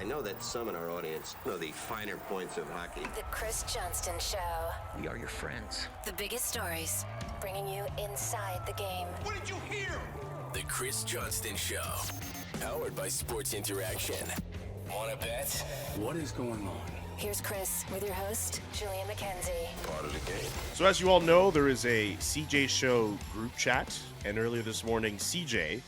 I know that some in our audience know the finer points of hockey. The Chris Johnston Show. We are your friends. The biggest stories, bringing you inside the game. What did you hear? The Chris Johnston Show. Powered by Sports Interaction. Wanna bet? What is going on? Here's Chris with your host, Julian McKenzie. Part of the game. So as you all know, there is a CJ Show group chat, and earlier this morning, CJ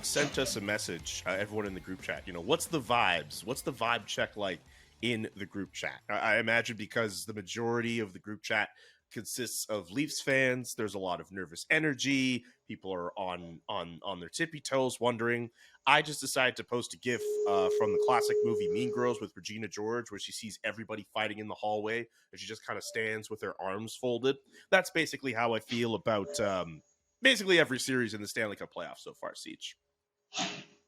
sent us a message, everyone in the group chat. You know, what's the vibes? What's the vibe check like in the group chat? I imagine because the majority of the group chat consists of Leafs fans, there's a lot of nervous energy. People are on their tippy toes, wondering. I just decided to post a GIF from the classic movie Mean Girls with Regina George, where she sees everybody fighting in the hallway, and she just kind of stands with her arms folded. That's basically how I feel about basically every series in the Stanley Cup playoffs so far, Siege.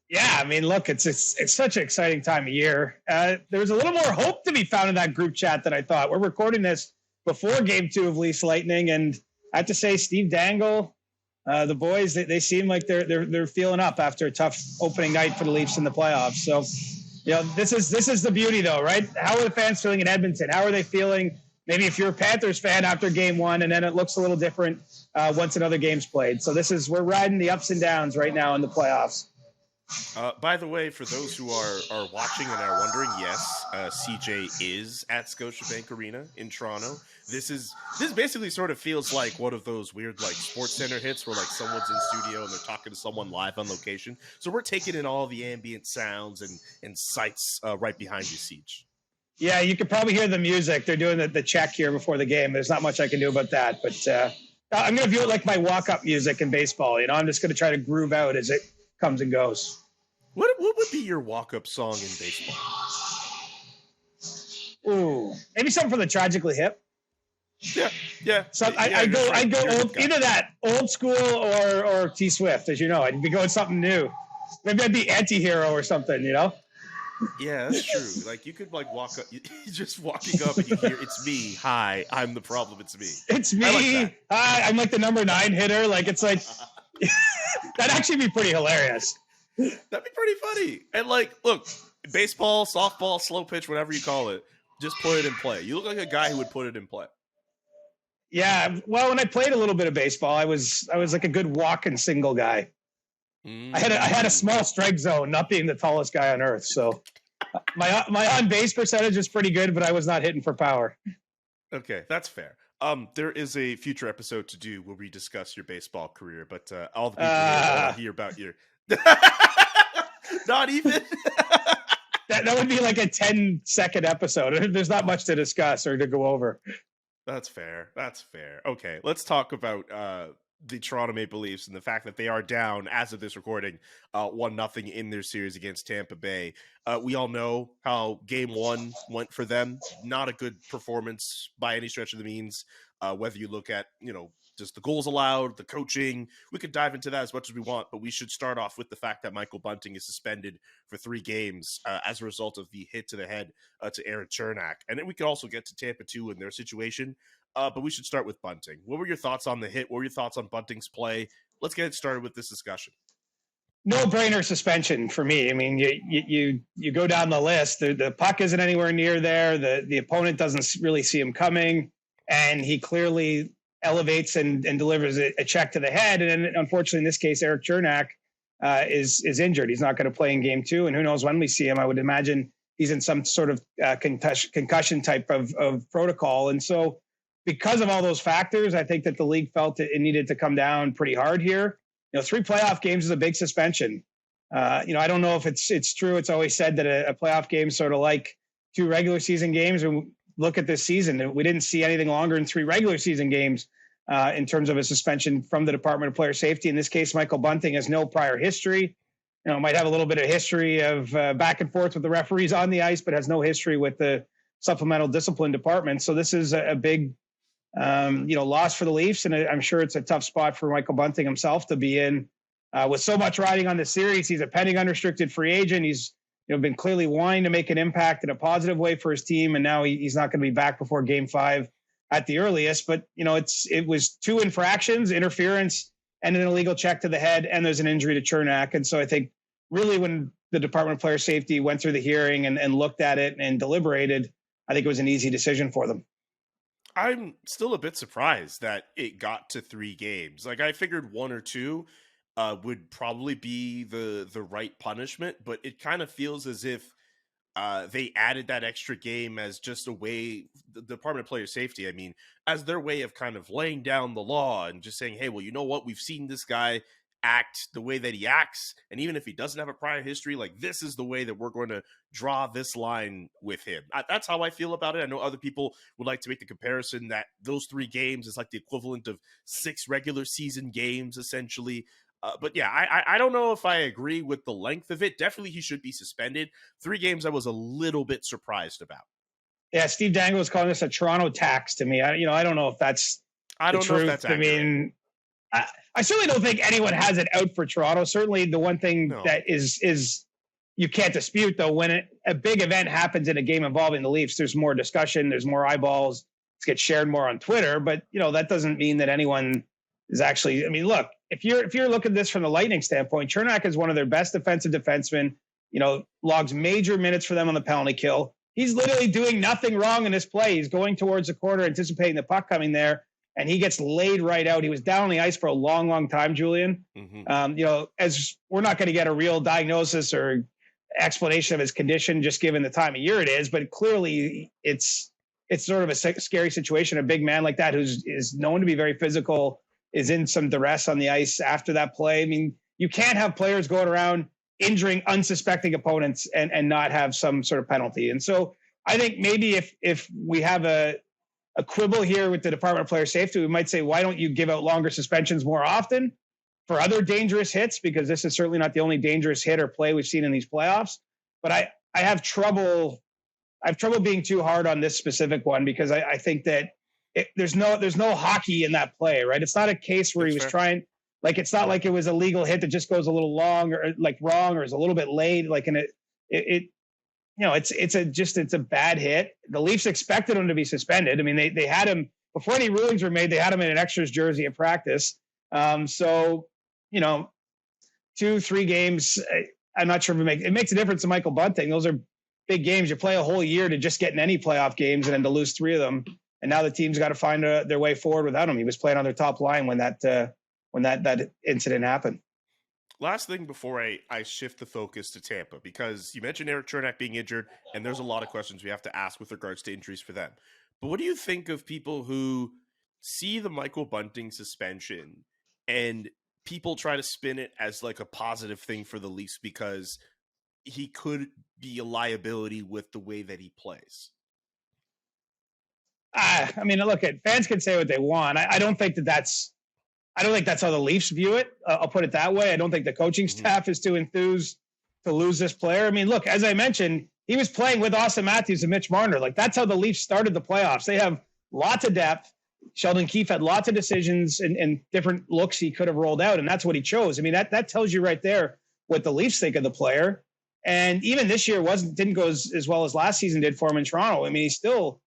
Yeah, I mean, look, it's such an exciting time of year. There was a little more hope to be found in that group chat than I thought. We're recording this before Game 2 of Leafs Lightning, and I have to say, Steve Dangle, the boys, they seem like they're feeling up after a tough opening night for the Leafs in the playoffs. So, you know, this is the beauty, though, right? How are the fans feeling in Edmonton? How are they feeling? Maybe if you're a Panthers fan after Game 1, and then it looks a little different once another game's played. So we're riding the ups and downs right now in the playoffs. By the way, for those who are watching and are wondering, yes, CJ is at Scotiabank Arena in Toronto. This basically sort of feels like one of those weird like Sports Center hits where like someone's in studio and they're talking to someone live on location. So we're taking in all the ambient sounds and sights right behind you, Siege. Yeah, you could probably hear the music. They're doing the check here before the game. There's not much I can do about that, but I'm going to view it like my walk-up music in baseball. You know, I'm just going to try to groove out as it comes and goes. What would be your walk-up song in baseball? Ooh, maybe something for the Tragically Hip. Yeah. So I go either that old school or T Swift, as you know. I'd be going something new. Maybe I'd be Anti-Hero or something, you know? Yeah, that's true. Like you could like walk up, just walking up and you hear, "It's me. Hi, I'm the problem. It's me. It's me. Like Hi, I'm like the number 9 hitter." Like it's like that'd actually be pretty hilarious. That'd be pretty funny. And like, look, baseball, softball, slow pitch, whatever you call it, just put it in play. You look like a guy who would put it in play. Yeah, well, when I played a little bit of baseball, I was like a good walking single guy. I had a small strike zone, not being the tallest guy on earth. So my on base percentage is pretty good, but I was not hitting for power. Okay, that's fair. There is a future episode to do where we discuss your baseball career, but all the people want to hear about your. Not even. that would be like a 10-second episode. There's not much to discuss or to go over. That's fair. Okay, let's talk about the Toronto Maple Leafs and the fact that they are down, as of this recording, 1-0 in their series against Tampa Bay. We all know how Game 1 went for them. Not a good performance by any stretch of the means. Whether you look at, you know, just the goals allowed, the coaching, we could dive into that as much as we want, but we should start off with the fact that Michael Bunting is suspended for 3 games as a result of the hit to the head to Aaron Chernak. And then we could also get to Tampa 2 and their situation, but we should start with Bunting. What were your thoughts on the hit? What were your thoughts on Bunting's play? Let's get started with this discussion. No-brainer suspension for me. I mean, you go down the list. The puck isn't anywhere near there. The opponent doesn't really see him coming, and he clearly elevates and delivers a check to the head. And unfortunately, in this case, Eric Chernak is injured. He's not going to play in Game 2, and who knows when we see him. I would imagine he's in some sort of concussion type of protocol. And so because of all those factors, I think that the league felt it needed to come down pretty hard here. You know, 3 playoff games is a big suspension. You know, I don't know if it's true. It's always said that a playoff game is sort of like 2 regular season games. And look at this season. We didn't see anything longer than 3 regular season games in terms of a suspension from the Department of Player Safety. In this case, Michael Bunting has no prior history. You know, might have a little bit of history of back and forth with the referees on the ice, but has no history with the supplemental discipline department. So this is a big, loss for the Leafs. And I'm sure it's a tough spot for Michael Bunting himself to be in with so much riding on the series. He's a pending unrestricted free agent. He's been clearly wanting to make an impact in a positive way for his team. And now he's not going to be back before Game 5 at the earliest. But, you know, it was 2 infractions, interference, and an illegal check to the head, and there's an injury to Chernak. And so I think really when the Department of Player Safety went through the hearing and looked at it and deliberated, I think it was an easy decision for them. I'm still a bit surprised that it got to 3 games. Like, I figured 1 or 2 would probably be the right punishment, but it kind of feels as if they added that extra game as just a way, the Department of Player Safety, I mean, as their way of kind of laying down the law and just saying, hey, well, you know what? We've seen this guy act the way that he acts. And even if he doesn't have a prior history, like, this is the way that we're going to draw this line with him. That's how I feel about it. I know other people would like to make the comparison that those 3 games is like the equivalent of 6 regular season games, essentially. But yeah, I don't know if I agree with the length of it. Definitely he should be suspended. 3 games I was a little bit surprised about. Yeah, Steve Dangle was calling this a Toronto tax to me. I don't know if that's I don't know if that's accurate. I mean, I certainly don't think anyone has it out for Toronto. Certainly the one thing that is you can't dispute, though, when a big event happens in a game involving the Leafs, there's more discussion, there's more eyeballs, it gets shared more on Twitter. But, that doesn't mean that anyone is actually, I mean, look, if you're looking at this from the Lightning standpoint, Chernak is one of their best defensive defensemen, logs major minutes for them on the penalty kill. He's literally doing nothing wrong in this play. He's going towards the corner, anticipating the puck coming there, and he gets laid right out. He was down on the ice for a long, long time, Julian. Mm-hmm. As we're not going to get a real diagnosis or explanation of his condition, just given the time of year it is, but clearly it's sort of a scary situation. A big man like that, is known to be very physical, is in some duress on the ice after that play. I mean, you can't have players going around injuring unsuspecting opponents and not have some sort of penalty. And so I think maybe if we have a quibble here with the Department of Player Safety, we might say, why don't you give out longer suspensions more often for other dangerous hits? Because this is certainly not the only dangerous hit or play we've seen in these playoffs. But I have trouble being too hard on this specific one, because I think that there's no hockey in that play, right? It's not a case where he was trying, like, it's not like it was a legal hit that just goes a little long or like wrong or is a little bit late. Like, it's a bad hit. The Leafs expected him to be suspended. I mean, they had him before any rulings were made. They had him in an extras jersey at practice. 2-3 games. I'm not sure if it makes a difference to Michael Bunting. Those are big games. You play a whole year to just get in any playoff games and then to lose 3 of them. And now the team's got to find their way forward without him. He was playing on their top line when that incident happened. Last thing before I shift the focus to Tampa, because you mentioned Erik Chernak being injured, and there's a lot of questions we have to ask with regards to injuries for them. But what do you think of people who see the Michael Bunting suspension and people try to spin it as like a positive thing for the Leafs because he could be a liability with the way that he plays? I mean, look, fans can say what they want. I don't think that's how the Leafs view it. I'll put it that way. I don't think the coaching staff is too enthused to lose this player. I mean, look, as I mentioned, he was playing with Austin Matthews and Mitch Marner. Like, that's how the Leafs started the playoffs. They have lots of depth. Sheldon Keefe had lots of decisions and different looks he could have rolled out, and that's what he chose. I mean, that tells you right there what the Leafs think of the player. And even this year didn't go as well as last season did for him in Toronto. I mean, he still,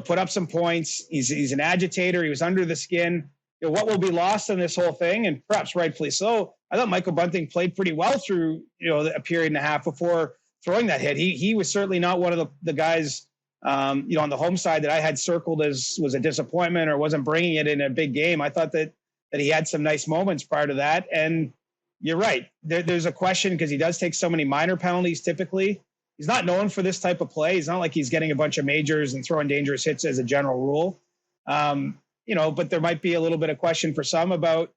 put up some points. He's an agitator. He was under the skin. What will be lost in this whole thing, and perhaps rightfully so, I thought Michael Bunting played pretty well through, a period and a half before throwing that hit. He was certainly not one of the guys, on the home side that I had circled as was a disappointment or wasn't bringing it in a big game. I thought that he had some nice moments prior to that. And you're right. There's a question because he does take so many minor penalties typically. He's not known for this type of play. He's not like he's getting a bunch of majors and throwing dangerous hits as a general rule. But there might be a little bit of question for some about,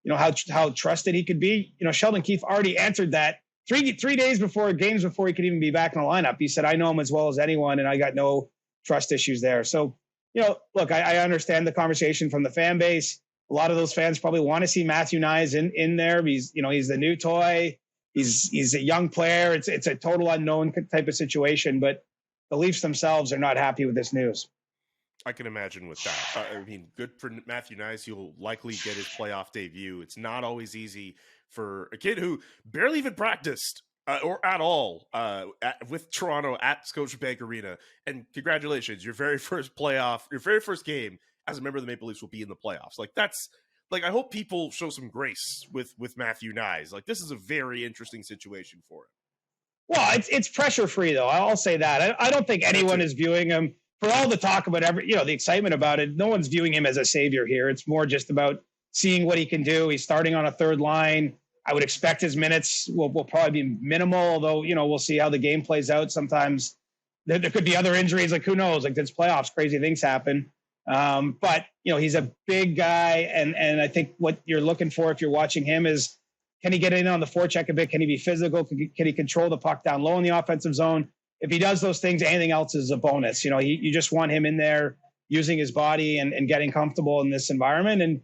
how trusted he could be. Sheldon Keefe already answered that three days before games before he could even be back in the lineup. He said, I know him as well as anyone, and I got no trust issues there. So, look, I understand the conversation from the fan base. A lot of those fans probably want to see Matthew Knies in there. He's the new toy. He's a young player. It's a total unknown type of situation, but the Leafs themselves are not happy with this news. I can imagine with that. Good for Matthew Knies. He'll likely get his playoff debut. It's not always easy for a kid who barely even practiced or at all with Toronto at Scotiabank Arena. And congratulations, your very first game as a member of the Maple Leafs will be in the playoffs. I hope people show some grace with Matthew Knies. This is a very interesting situation for him. Well, it's pressure free though. I'll say that. I don't think anyone is viewing him, for all the talk about the excitement about it. No one's viewing him as a savior here. It's more just about seeing what he can do. He's starting on a third line. I would expect his minutes will probably be minimal, although, we'll see how the game plays out. Sometimes there could be other injuries, like who knows, like this playoffs, crazy things happen. But he's a big guy. And I think what you're looking for, if you're watching him, is, can he get in on the forecheck a bit? Can he be physical? Can he control the puck down low in the offensive zone? If he does those things, anything else is a bonus. You just want him in there using his body and getting comfortable in this environment. And,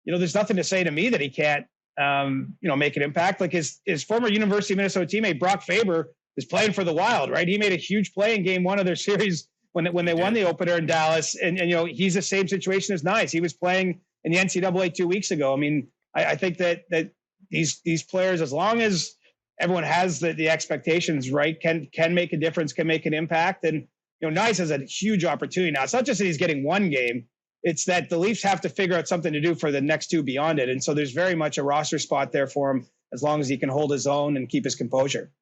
there's nothing to say to me that he can't, make an impact. Like his former University of Minnesota teammate, Brock Faber, is playing for the Wild, right? He made a huge play in game one of their series when they won the opener in Dallas. And he's the same situation as Knies. He was playing in the NCAA 2 weeks ago. I mean, I think that these players, as long as everyone has the expectations right, can make a difference, can make an impact. And, Knies has a huge opportunity now. It's not just that he's getting one game. It's that the Leafs have to figure out something to do for the next two beyond it. And so there's very much a roster spot there for him, as long as he can hold his own and keep his composure.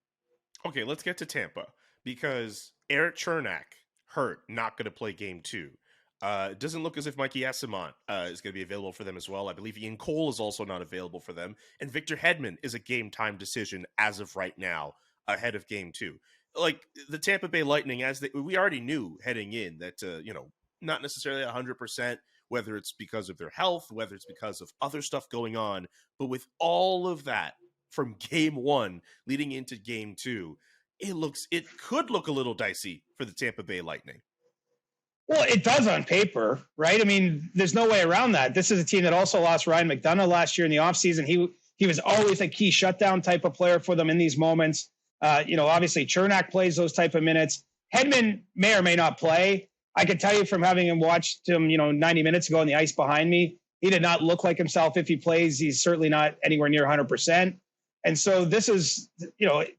Okay, let's get to Tampa, because Eric Chernak hurt, not going to play game two. It doesn't look as if Mikey Eyssimont is going to be available for them as well. I believe Ian Cole is also not available for them. And Victor Hedman is a game time decision as of right now, ahead of game two. Like the Tampa Bay Lightning, we already knew heading in that, not necessarily 100%, whether it's because of their health, whether it's because of other stuff going on. But with all of that from game one leading into game two, it could look a little dicey for the Tampa Bay Lightning. Well, it does on paper, right? I mean, there's no way around that. This is a team that also lost Ryan McDonough last year in the offseason. He was always a key shutdown type of player for them in these moments. Obviously Chernak plays those type of minutes. Hedman may or may not play. I can tell you from having him watched him, 90 minutes ago on the ice behind me, he did not look like himself. If he plays, he's certainly not anywhere near 100%. And so this is,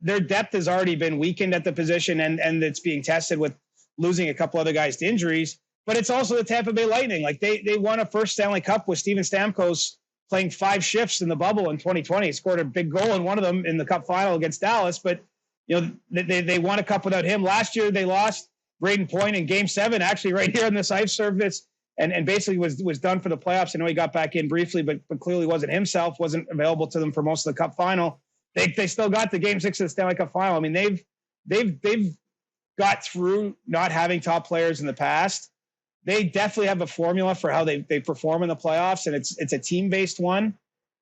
their depth has already been weakened at the position, and it's being tested with losing a couple other guys to injuries. But it's also the Tampa Bay Lightning. Like they won a first Stanley Cup with Steven Stamkos playing 5 shifts in the bubble in 2020. He scored a big goal in one of them in the Cup final against Dallas. But, they won a cup without him. Last year they lost Braden Point in game 7, actually right here on this ice surface, and basically was done for the playoffs. I know he got back in briefly, but clearly wasn't himself, wasn't available to them for most of the Cup final. They still got the game 6 of the Stanley Cup final. I mean, they've got through not having top players in the past. They definitely have a formula for how they perform in the playoffs, and it's a team-based one.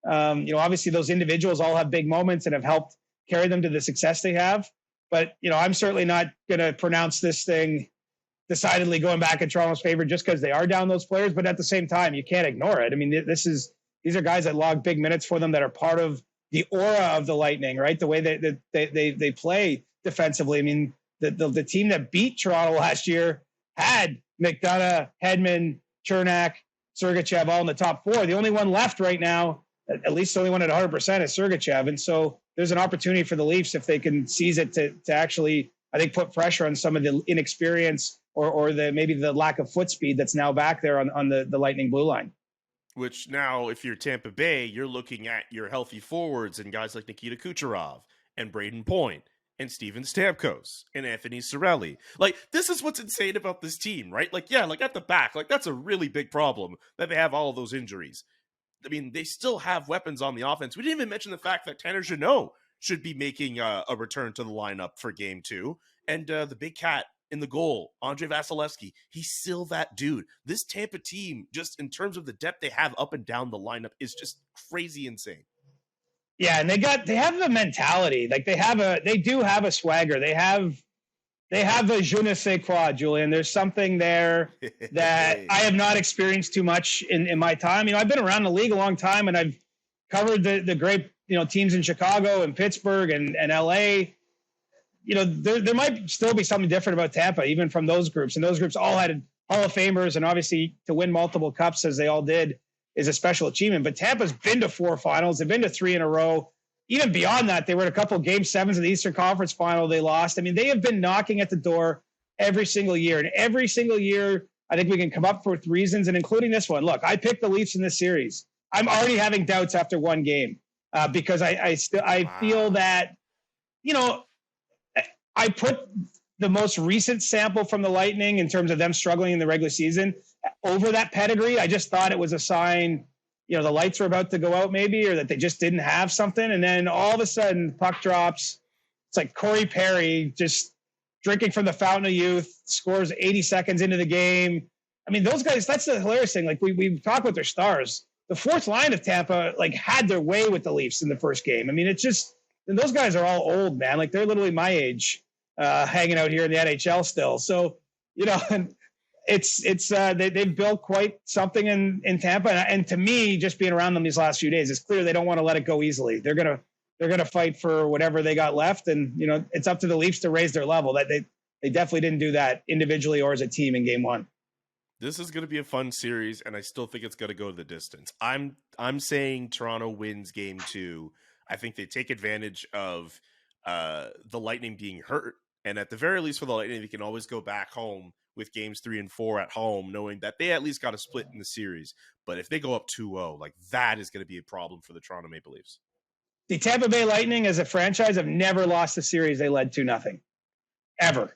Obviously those individuals all have big moments and have helped carry them to the success they have. But, I'm certainly not going to pronounce this thing decidedly going back in Toronto's favor just because they are down those players. But at the same time, you can't ignore it. I mean, these are guys that log big minutes for them, that are part of the aura of the Lightning, right? The way they play defensively. I mean, the team that beat Toronto last year had McDonough, Hedman, Chernak, Sergachev all in the top 4. The only one left right now, at least the only one at 100%, is Sergachev. And so there's an opportunity for the Leafs, if they can seize it, to actually, I think, put pressure on some of the inexperience or maybe the lack of foot speed that's now back there on the Lightning blue line. Which now, if you're Tampa Bay, you're looking at your healthy forwards and guys like Nikita Kucherov and Braden Point and Steven Stamkos and Anthony Cirelli. Like, this is what's insane about this team, right? Like, yeah, like at the back, like that's a really big problem that they have all of those injuries. I mean, they still have weapons on the offense. We didn't even mention the fact that Tanner Jeannot should be making a return to the lineup for game 2. And the big cat in the goal, Andrei Vasilevsky, he's still that dude. This Tampa team, just in terms of the depth they have up and down the lineup, is just crazy insane. Yeah, and they have the mentality. Like they do have a swagger. They have a je ne sais quoi, Julian. There's something there that I have not experienced too much in my time. I've been around the league a long time, and I've covered the great teams in Chicago and Pittsburgh and LA. There might still be something different about Tampa, even from those groups. And those groups all had Hall of Famers, and obviously to win multiple cups, as they all did, is a special achievement. But Tampa's been to 4 finals. They've been to 3 in a row. Even beyond that, they were in a couple of game 7s of the Eastern Conference final. They lost. I mean, they have been knocking at the door every single year. And every single year, I think we can come up with reasons, and including this one. Look, I picked the Leafs in this series. I'm already having doubts after one game because I feel that, I put the most recent sample from the Lightning in terms of them struggling in the regular season over that pedigree. I just thought it was a sign, the lights were about to go out maybe, or that they just didn't have something. And then all of a sudden puck drops. It's like Corey Perry just drinking from the fountain of youth, scores 80 seconds into the game. I mean, those guys, that's the hilarious thing. Like we talk about their stars. The fourth line of Tampa, had their way with the Leafs in the first game. I mean, it's just, and those guys are all old, man. Like they're literally my age, hanging out here in the NHL still. So, they've built quite something in Tampa. And to me, just being around them these last few days, it's clear they don't want to let it go easily. They're going to fight for whatever they got left. And, it's up to the Leafs to raise their level. That they definitely didn't do that individually or as a team in game one. This is going to be a fun series, and I still think it's going to go the distance. I'm saying Toronto wins game 2. I think they take advantage of the Lightning being hurt, and at the very least for the Lightning, they can always go back home with games 3 and 4 at home, knowing that they at least got a split in the series. But if they go up 2-0, that is going to be a problem for the Toronto Maple Leafs. The Tampa Bay Lightning as a franchise have never lost a series they led 2-0. Ever.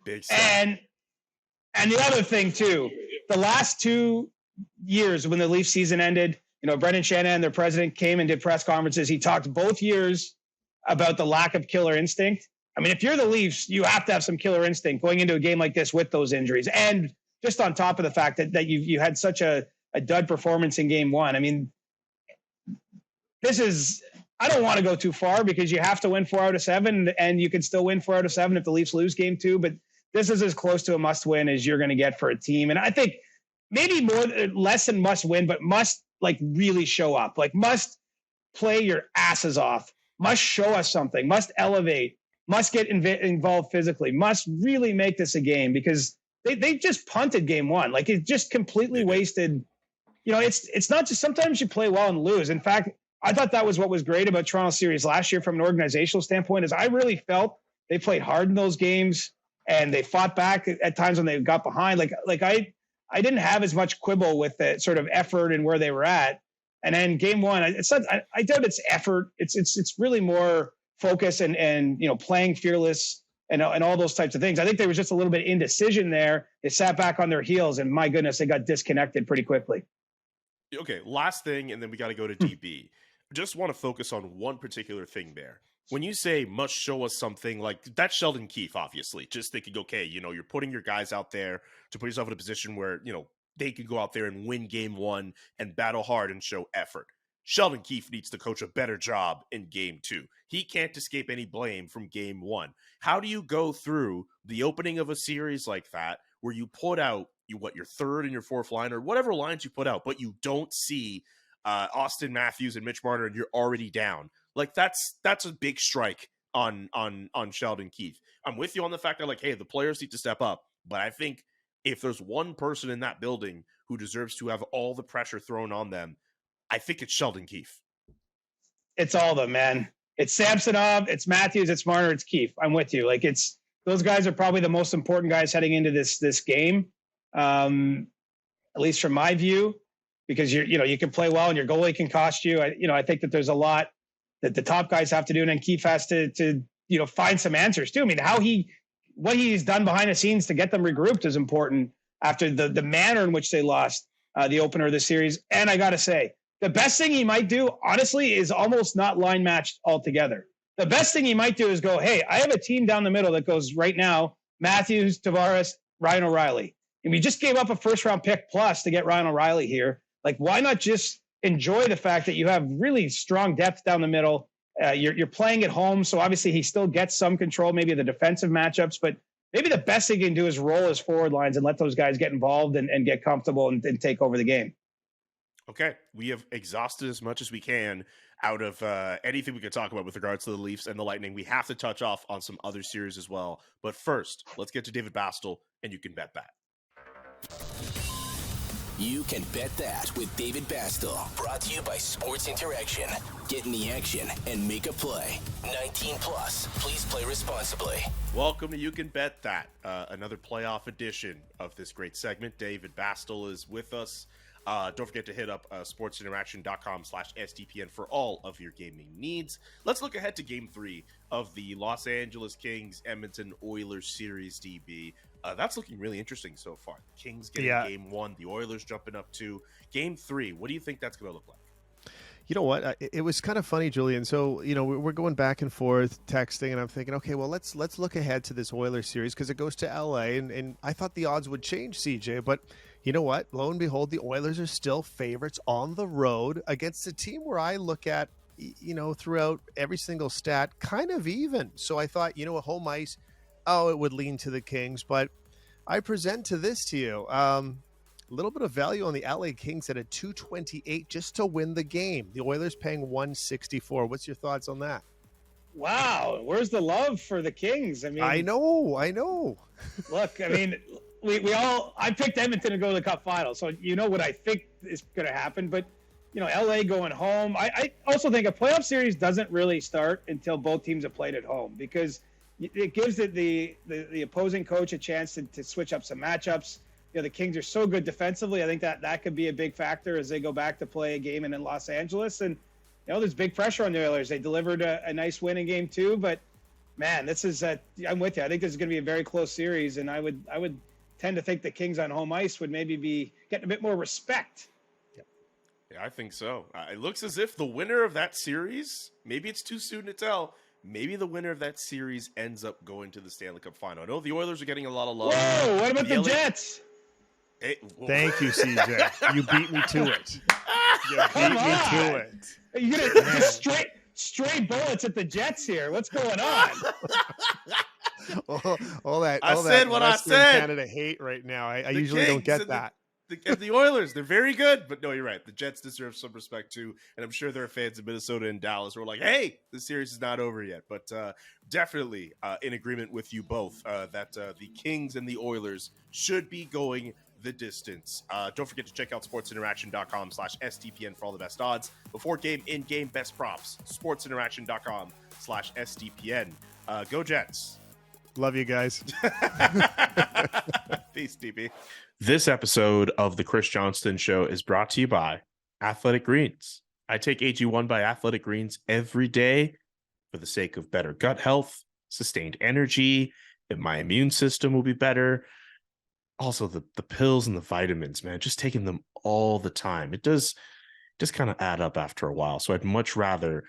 Big stuff. And the other thing too, the last 2 years when the Leaf season ended, Brendan Shanahan, their president, came and did press conferences. He talked both years about the lack of killer instinct. I mean, if you're the Leafs, you have to have some killer instinct going into a game like this with those injuries. And just on top of the fact that you had such a dud performance in game 1. I mean, I don't want to go too far because you have to win 4 out of 7, and you can still win 4 out of 7 if the Leafs lose game 2. But this is as close to a must win as you're going to get for a team. And I think maybe less than must win, but must really show up, must play your asses off, must show us something, must elevate, must get involved physically, must really make this a game, because they just punted game 1. It just completely wasted. It's not just, sometimes you play well and lose. In fact, I thought that was what was great about Toronto series last year from an organizational standpoint, is I really felt they played hard in those games and they fought back at times when they got behind. I didn't have as much quibble with the sort of effort and where they were at. And then game 1, I doubt it's effort. It's really more focus and playing fearless and all those types of things. I think there was just a little bit of indecision there. They sat back on their heels, and my goodness, they got disconnected pretty quickly. Okay, last thing, and then we got to go to DB. Just want to focus on one particular thing there. When you say must show us something, that's Sheldon Keefe, obviously. Just thinking, okay, you're putting your guys out there to put yourself in a position where, they can go out there and win game 1 and battle hard and show effort. Sheldon Keefe needs to coach a better job in game 2. He can't escape any blame from game 1. How do you go through the opening of a series like that where you put out your third and your fourth line, or whatever lines you put out, but you don't see Austin Matthews and Mitch Marner, and you're already down? That's a big strike on Sheldon Keefe. I'm with you on the fact that hey, the players need to step up, but I think if there's one person in that building who deserves to have all the pressure thrown on them, I think it's Sheldon Keefe. It's all of them, man. It's Samsonov, it's Matthews, it's Marner, it's Keefe. I'm with you. Those guys are probably the most important guys heading into this game, at least from my view, because you can play well and your goalie can cost you. I think that there's a lot that the top guys have to do, and then Keefe has to find some answers too. I mean, what he's done behind the scenes to get them regrouped is important after the manner in which they lost the opener of the series. And I got to say, the best thing he might do, honestly, is almost not line matched altogether. The best thing he might do is go, hey, I have a team down the middle that goes right now, Matthews, Tavares, Ryan O'Reilly. And we just gave up a first-round pick plus to get Ryan O'Reilly here. Why not just enjoy the fact that you have really strong depth down the middle? You're playing at home, so obviously he still gets some control, maybe of the defensive matchups, but maybe the best thing he can do is roll his forward lines and let those guys get involved and get comfortable and take over the game. Okay, we have exhausted as much as we can out of anything we could talk about with regards to the Leafs and the Lightning. We have to touch off on some other series as well. But first, let's get to David Bastel, and you can bet that. You can bet that with David Bastel. Brought to you by Sports Interaction. Get in the action and make a play. 19 plus. Please play responsibly. Welcome to You Can Bet That, another playoff edition of this great segment. David Bastel is with us. Don't forget to hit up sportsinteraction.com/SDPN for all of your gaming needs. Let's look ahead to Game 3 of the Los Angeles Kings Edmonton Oilers Series, DB. That's looking really interesting so far. The Kings getting Game 1, the Oilers jumping up to Game 3. What do you think that's going to look like? You know what? It was kind of funny, Julian. So, we're going back and forth texting, and I'm thinking, okay, well, let's look ahead to this Oilers series because it goes to LA, and I thought the odds would change, CJ. But you know what? Lo and behold, the Oilers are still favorites on the road against a team where I look at, throughout every single stat, kind of even. So I thought, a home ice, it would lean to the Kings. But I present to you. A little bit of value on the LA Kings at a 228 just to win the game. The Oilers paying 164. What's your thoughts on that? Wow. Where's the love for the Kings? I mean, I know. Look, I mean, I picked Edmonton to go to the Cup final. So you know what I think is going to happen. But, LA going home. I also think a playoff series doesn't really start until both teams have played at home because it gives the opposing coach a chance to switch up some matchups. The Kings are so good defensively. I think that could be a big factor as they go back to play a game in Los Angeles. And, there's big pressure on the Oilers. They delivered a nice win in Game 2. But, man, this is I'm with you. I think this is going to be a very close series. And I would tend to think the Kings on home ice would maybe be getting a bit more respect. Yeah, I think so. It looks as if the winner of that series, maybe it's too soon to tell, maybe the winner of that series ends up going to the Stanley Cup final. I know the Oilers are getting a lot of love. Whoa, what about the Jets? Thank you, CJ. You beat me to it. You're going to just stray bullets at the Jets here. What's going on? all that Canada hate right now. I usually don't get that. The Oilers, they're very good, but no, you're right. The Jets deserve some respect too, and I'm sure there are fans in Minnesota and Dallas who are like, "Hey, the series is not over yet." But definitely in agreement with you both that the Kings and the Oilers should be going the distance. Don't forget to check out sportsinteraction.com/SDPN for all the best odds. Before game, in-game best props. sportsinteraction.com/SDPN. Go Jets. Love you guys. Peace, DB. This episode of the Chris Johnston Show is brought to you by Athletic Greens. I take AG1 by Athletic Greens every day for the sake of better gut health, sustained energy, that my immune system will be better. Also, the pills and the vitamins, man, just taking them all the time. It does just kind of add up after a while. So I'd much rather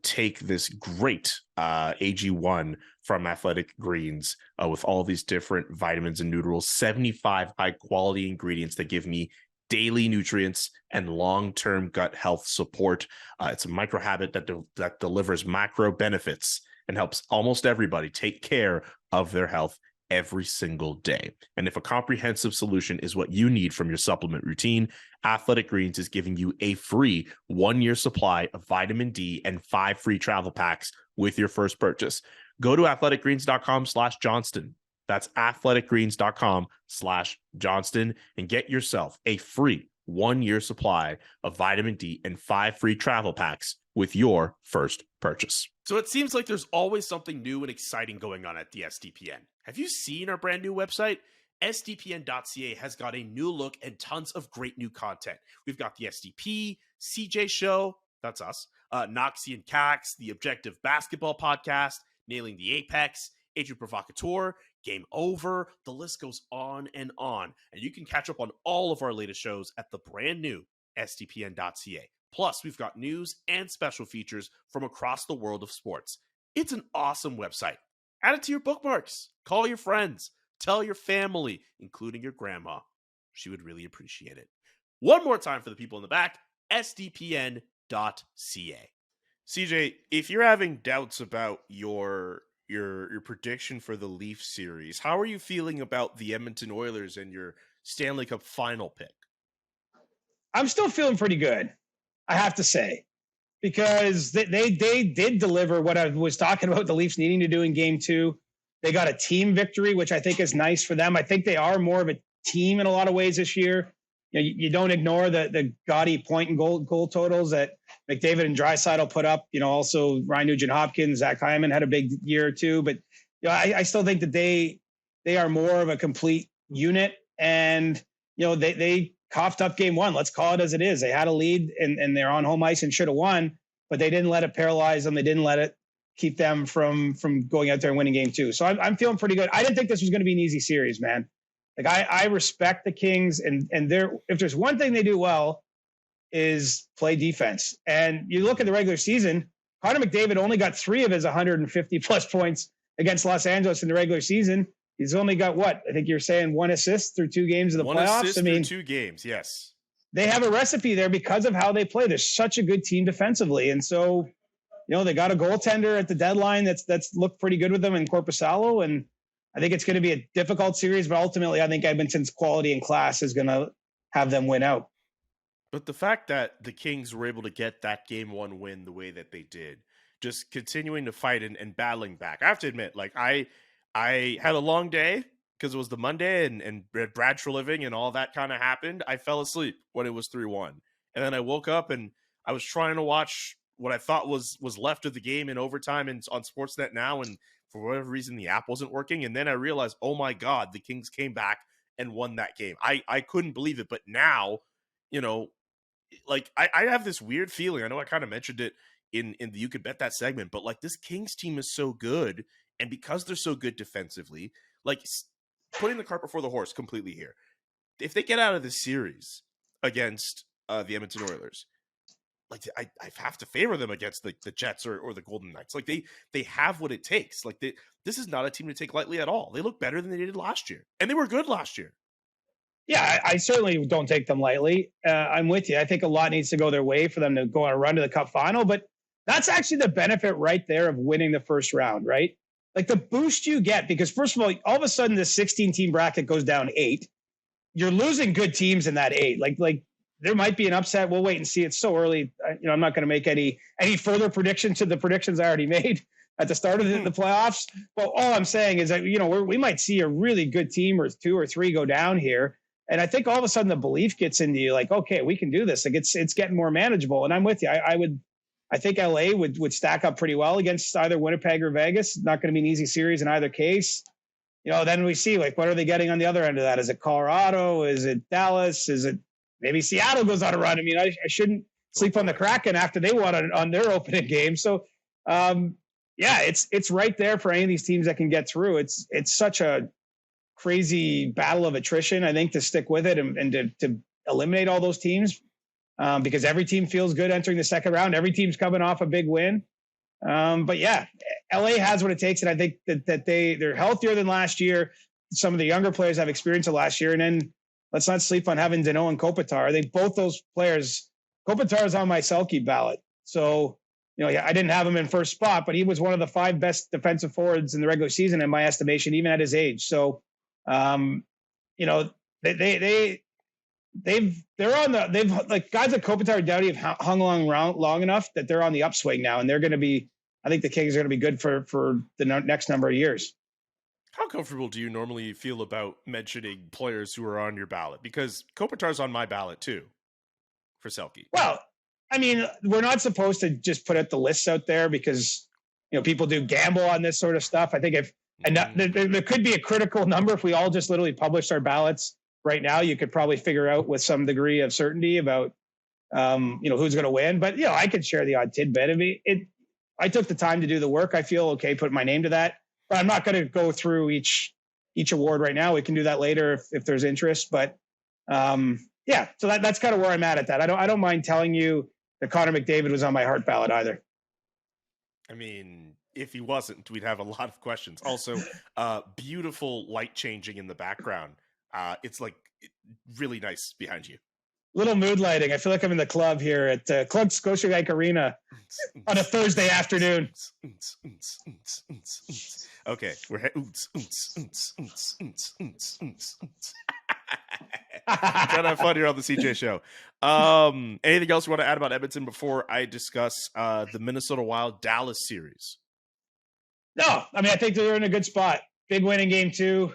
take this great AG1 from Athletic Greens with all these different vitamins and nutrients, 75 high quality ingredients that give me daily nutrients and long-term gut health support. It's a micro habit that delivers macro benefits and helps almost everybody take care of their health every single day. And if a comprehensive solution is what you need from your supplement routine, Athletic Greens is giving you a free 1-year supply of vitamin D and 5 free travel packs with your first purchase. Go to athleticgreens.com/Johnston. That's athleticgreens.com/Johnston and get yourself a free 1-year supply of vitamin D and 5 free travel packs with your first purchase. So it seems like there's always something new and exciting going on at the SDPN. Have you seen our brand new website? SDPN.ca has got a new look and tons of great new content. We've got the SDP, CJ Show, that's us, Noxie and Cax, the Objective Basketball Podcast, Nailing the Apex, Agent Provocateur, Game Over, the list goes on. And you can catch up on all of our latest shows at the brand new SDPN.ca. Plus, we've got news and special features from across the world of sports. It's an awesome website. Add it to your bookmarks. Call your friends. Tell your family, including your grandma. She would really appreciate it. One more time for the people in the back, sdpn.ca. CJ, if you're having doubts about your prediction for the Leaf series, how are you feeling about the Edmonton Oilers and your Stanley Cup final pick? I'm still feeling pretty good, I have to say, because they did deliver what I was talking about the Leafs needing to do in Game 2. They got a team victory, which I think is nice for them. I think they are more of a team in a lot of ways this year. You don't ignore the gaudy point and goal totals that McDavid and Draisaitl put up. Also Ryan Nugent-Hopkins, Zach Hyman had a big year or two, but I still think that they are more of a complete unit, and they coughed up game one. Let's call it as it is. They had a lead and they're on home ice and should have won, but they didn't let it paralyze them. They didn't let it keep them from going out there and winning game two. So I'm feeling pretty good. I didn't think this was going to be an easy series, man. Like I respect the Kings and if there's one thing they do well is play defense. And you look at the regular season, Connor McDavid only got 3 of his 150 plus points against Los Angeles in the regular season. He's only got what? I think you're saying 1 assist through 2 games of the playoffs. 1 assist through 2 games, yes. They have a recipe there because of how they play. They're such a good team defensively. And so, they got a goaltender at the deadline that's looked pretty good with them in Korpisalo. And I think it's going to be a difficult series, but ultimately I think Edmonton's quality and class is going to have them win out. But the fact that the Kings were able to get that game 1 win the way that they did, just continuing to fight and battling back. I have to admit, like I had a long day because it was the Monday and Brad Treliving and all that kind of happened. I fell asleep when it was 3-1. And then I woke up and I was trying to watch what I thought was left of the game in overtime and on Sportsnet now. And for whatever reason, the app wasn't working. And then I realized, oh my God, the Kings came back and won that game. I couldn't believe it. But now, like I have this weird feeling. I know I kind of mentioned it in the You Could Bet That segment, but like this Kings team is so good. And because they're so good defensively, like putting the cart before the horse completely here. If they get out of this series against the Edmonton Oilers, like I have to favor them against the Jets or the Golden Knights. Like they have what it takes. Like this is not a team to take lightly at all. They look better than they did last year. And they were good last year. Yeah, I certainly don't take them lightly. I'm with you. I think a lot needs to go their way for them to go on a run to the Cup final. But that's actually the benefit right there of winning the first round, right? Like the boost you get, because first of all of a sudden the 16-team bracket goes down 8. You're losing good teams in that 8. Like there might be an upset. We'll wait and see. It's so early. I'm not going to make any further predictions to the predictions I already made at the start of the playoffs. But all I'm saying is that, we might see a really good team or 2 or 3 go down here. And I think all of a sudden the belief gets into you like, okay, we can do this. Like it's getting more manageable. And I'm with you. I think LA would stack up pretty well against either Winnipeg or Vegas. Not going to be an easy series in either case. Then we see like, what are they getting on the other end of that? Is it Colorado? Is it Dallas? Is it maybe Seattle goes on a run? I mean, I shouldn't sleep on the Kraken after they won on their opening game. So, it's right there for any of these teams that can get through. It's such a crazy battle of attrition, I think, to stick with it and to eliminate all those teams. Because every team feels good entering the second round. Every team's coming off a big win. But yeah, LA has what it takes. And I think that they're healthier than last year. Some of the younger players have experienced it last year. And then let's not sleep on having Danault and Kopitar. I think both those players, Kopitar is on my Selke ballot. So, I didn't have him in first spot, but he was one of the 5 best defensive forwards in the regular season, in my estimation, even at his age. So, they've like guys like Kopitar and Doughty have hung long enough that they're on the upswing now, and they're going to be. I think the Kings are going to be good for the next number of years. How comfortable do you normally feel about mentioning players who are on your ballot? Because Kopitar's on my ballot too, for Selke. Well, I mean, we're not supposed to just put out the lists out there because people do gamble on this sort of stuff. I think there could be a critical number if we all just literally published our ballots right now. You could probably figure out with some degree of certainty about who's going to win. But I could share the odd tidbit. I mean, I took the time to do the work. I feel okay putting my name to that. But I'm not going to go through each award right now. We can do that later if there's interest. But so that's kind of where I'm at that. I don't mind telling you that Connor McDavid was on my heart ballot either. I mean, if he wasn't, we'd have a lot of questions. Also, beautiful light changing in the background. It's like really nice behind you. Little mood lighting. I feel like I'm in the club here at Club Scotiabank Arena on a Thursday afternoon. Okay, we're trying to have fun here on the CJ Show. Anything else you want to add about Edmonton before I discuss the Minnesota Wild Dallas series? No, I mean, I think they're in a good spot. Big win in game 2.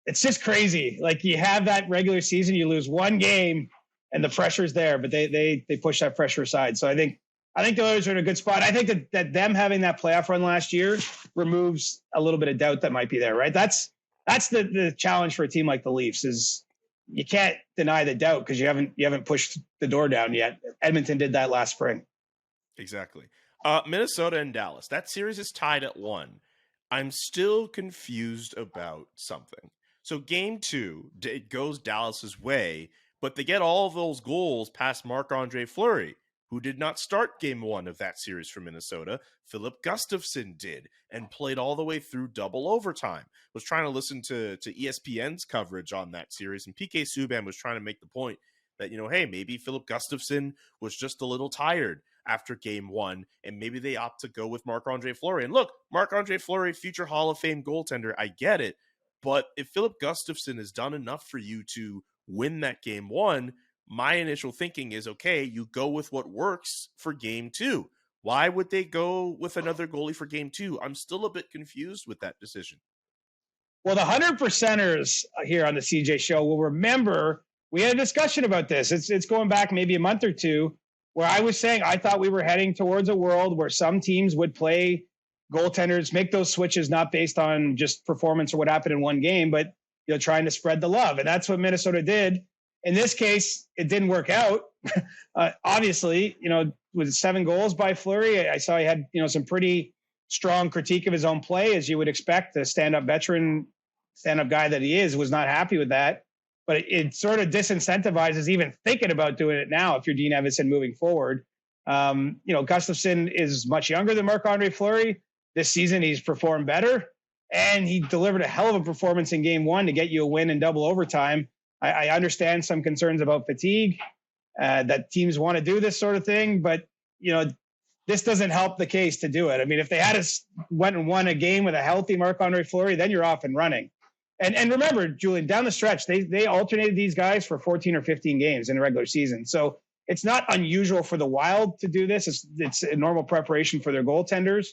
It's just crazy. Like you have that regular season, you lose one game and the pressure's there, but they push that pressure aside. So I think the Oilers are in a good spot. I think that them having that playoff run last year removes a little bit of doubt that might be there, right? That's the challenge for a team like the Leafs is you can't deny the doubt because you haven't pushed the door down yet. Edmonton did that last spring. Exactly. Minnesota and Dallas. That series is tied at 1. I'm still confused about something. So game 2, it goes Dallas's way, but they get all of those goals past Marc-Andre Fleury, who did not start game 1 of that series for Minnesota. Philip Gustafsson did, and played all the way through double overtime. Was trying to listen to ESPN's coverage on that series, and PK Subban was trying to make the point that, hey, maybe Philip Gustafsson was just a little tired after game 1, and maybe they opt to go with Marc-Andre Fleury. And look, Marc-Andre Fleury, future Hall of Fame goaltender, I get it, but if Philip Gustafsson has done enough for you to win that game 1, my initial thinking is, okay, you go with what works for game 2. Why would they go with another goalie for game 2? I'm still a bit confused with that decision. Well, the 100%ers here on the CJ Show will remember we had a discussion about this. It's going back maybe a month or two where I was saying I thought we were heading towards a world where some teams would play goaltenders, make those switches not based on just performance or what happened in one game, but trying to spread the love. And that's what Minnesota did. In this case, it didn't work out. Obviously, with 7 goals by Fleury, I saw he had, some pretty strong critique of his own play, as you would expect. The stand-up veteran, stand-up guy that he is, was not happy with that. But it sort of disincentivizes even thinking about doing it now if you're Dean Evason moving forward. Gustafsson is much younger than Marc-Andre Fleury. This season, he's performed better, and he delivered a hell of a performance in game 1 to get you a win in double overtime. I understand some concerns about fatigue, that teams want to do this sort of thing, but this doesn't help the case to do it. I mean, if they had went and won a game with a healthy Marc-Andre Fleury, then you're off and running. And remember, Julian, down the stretch, they alternated these guys for 14 or 15 games in the regular season. So it's not unusual for the Wild to do this. It's a normal preparation for their goaltenders.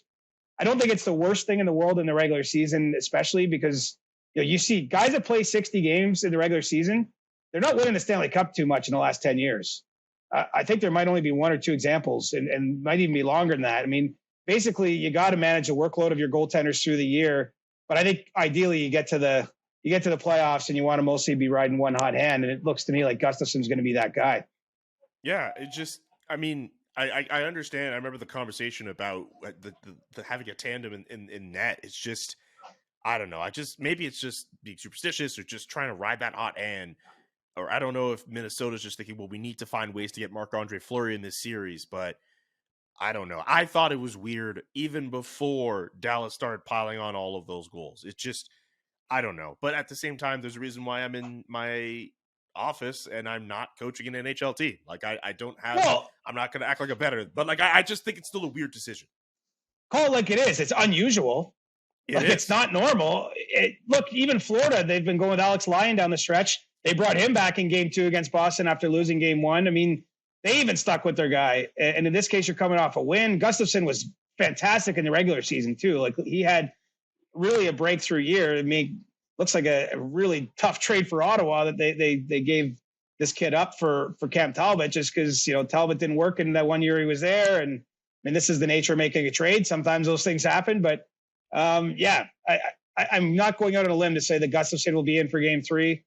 I don't think it's the worst thing in the world in the regular season, especially because you see guys that play 60 games in the regular season, they're not winning the Stanley Cup too much in the last 10 years. I think there might only be 1 or 2 examples and might even be longer than that. I mean, basically you got to manage the workload of your goaltenders through the year. But I think ideally you get to the playoffs and you want to mostly be riding one hot hand. And it looks to me like Gustafsson's going to be that guy. Yeah, I understand. I remember the conversation about the having a tandem in net. It's just, I don't know. Maybe it's just being superstitious or just trying to ride that hot hand. Or I don't know if Minnesota's just thinking, well, we need to find ways to get Marc-Andre Fleury in this series, but I don't know. I thought it was weird even before Dallas started piling on all of those goals. It's just, I don't know. But at the same time, there's a reason why I'm in my office and I'm not coaching an NHL team. Like I don't have, I'm not going to act like a better, but like, I just think it's still a weird decision. Call it like it is. It's unusual. It's not normal. Look, even Florida, they've been going with Alex Lyon down the stretch. They brought him back in game 2 against Boston after losing game 1. I mean, they even stuck with their guy. And in this case, you're coming off a win. Gustafsson was fantastic in the regular season too. Like he had really a breakthrough year. I mean, looks like a really tough trade for Ottawa that they gave this kid up for Cam Talbot just because, Talbot didn't work in that 1 year he was there. And I mean, this is the nature of making a trade. Sometimes those things happen, but I'm not going out on a limb to say that Gustafsson will be in for game 3.